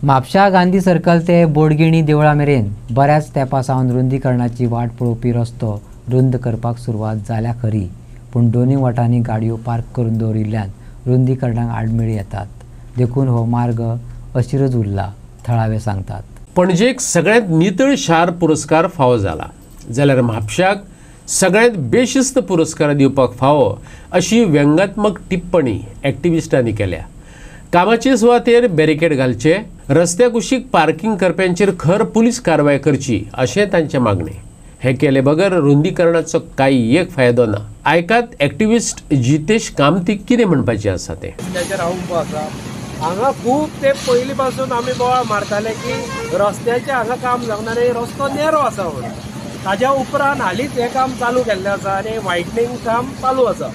Mapusa Gandhi circle ते बोडगिणी देवळा मेरेन बऱ्याच तेंपासावन रुंदीकरणाची वाट पळोवपी रस्तो रुंद करपाक सुरवात जाल्या खरी, पूण दोनूय वटांनी गाडयो पार्क करून दवरिल्ल्यान रुंदीकरणाक आडमेळी येतात. देखून हो मार्ग अशिरच उरला, थळावे सांगतात. पणजेक सगळ्यांत नितळ शार पुरस्कार फावो जाला जाल्यार म्हापशाक सगळ्यांत बेशिस्त पुरस्कार दिवपाक फावो अशी व्यंगात्मक टिप्पणी एक्टिविस्टांनी केल्या. कामाचे सुवातेर बॅरिकेड घालचे, रस्त्या कुशीक पार्किंग करप्यांचेर खर पुलीस कारवाय करची अशें तांचें मागणें. हे केले बगर रुंदीकरणाचो कांय एक फायदो ना. आयकात एक्टिविस्ट जितेश कामतीक कितें म्हणपाचें आसा तें. हांगा खूब ते पयलीं पासून आमी बोवाळ मारताले की रस्त्याचें हांगा काम जावना आनी रस्तो नेरो आसा म्हणून. ताज्या उपरांत हालींच हें काम चालू केल्लें आसा आनी वायटनींग काम चालू आसा.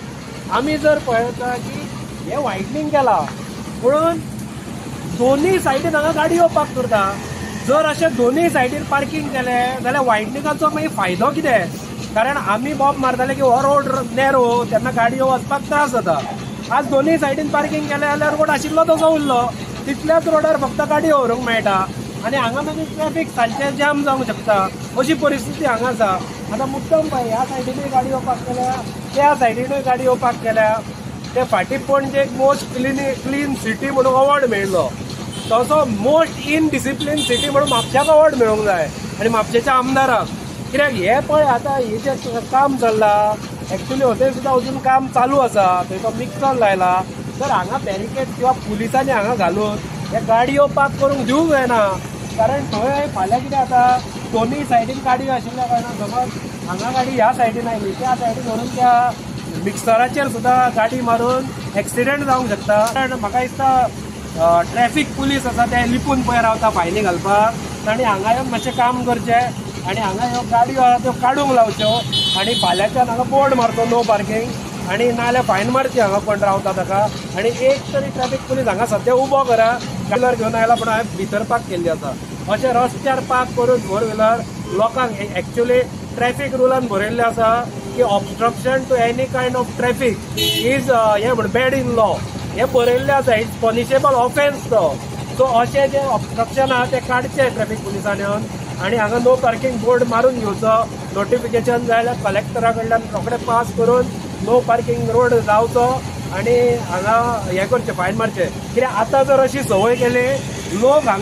आमी जर पळयता की हें वायटनींग केलां म्हणून दोनूय सायडीन हांगा गाडी येवपाक करता. जर अशें दोनूय सायडीन पार्किंग केलें जाल्यार वायटनिंगाचो मागीर फायदो कितें? कारण आमी बोब मारताले की हो रोड नेरो तेन्ना गाडयो वचपाक त्रास जाता. आज दोनूय सायडीन पार्किंग केलें जाल्यार रोड आशिल्लो तसो उरलो, तितल्याच रोडार फक्त गाडयो व्हरूंक मेळटा आनी हांगा मागीर ट्रॅफिक सांजचें जॅम जावंक शकता. अशी परिस्थिती हांगा आसा. आतां मुद्दम पळय ह्या सायडीनूय गाडी येवपाक केल्या, त्या सायडीनूय गाडी येवपाक केल्या. ते फाटीं पणजेक मोस्ट क्लीन सिटी म्हणून अवॉर्ड मेळ्ळो, तसो मोस्ट इनडिसिप्लीन सिटी म्हणून म्हापशाक अवॉर्ड मेळूंक जाय आनी म्हापशेच्या आमदाराक. कित्याक हे पळय आतां हे जें काम चल्लां एक्चुली हॉटेल सुद्दां अजून काम चालू आसा, थंय तो मिक्सर लायला. तर हांगा बॅरिकेड किंवा पुलिसांनी हांगा घालून हे गाडयो पार्क करूंक दिवंक जायना. कारण थंय फाल्यां कितें जाता, दोनूय सायडीन गाडयो आशिल्ल्या कारणान समज हांगा गाडी ह्या सायडीन आयली त्या सायडीन व्हरून त्या मिक्सराचेर सुद्दां गाडी मारून एक्सिडेंट जावंक शकता. कारण म्हाका दिसता ट्रॅफीक पुलीस आसा ते लिपून पळय रावता फायनी घालपाक. तांणी हांगा येवन मातशें काम करचें आनी हांगा ह्यो गाडयो आसा त्यो काडूंक लावच्यो आनी फाल्यांच्यान हांगा बोर्ड मारचो नो पार्किंग आनी नाल्यार फायन मारची हांगा कोण रावता ताका. आनी एक तरी ट्रॅफीक पुलीस हांगा सद्या उबो करा. व्हिलर घेवन आयला पूण हांवें भितर पार्क केल्ली आसा. अशें रस्त्यार पार्क करून फोर व्हिलर लोकांक एक्चुली ट्रॅफीक रुलान बरयल्लें आसा की obstruction to any kind of traffic is हें म्हण बॅड इन लॉ. हें बरयल्लें आसा, इट्स पनिशेबल ऑफेन्स तो. सो अशें जें ऑब्स्ट्रक्शन आहा तें काडचें ट्रॅफीक पुलिसान येवन आनी हांगा नो पार्किंग बोर्ड मारून घेवचो. नोटिफिकेशन जाय जाल्यार कलेक्टरा कडल्यान रोखडें पास करून नो पार्किंग रोड जावचो आनी हांगा हें करचें फायन मारचें. कित्याक आतां जर अशी संवय केली लोक हांगा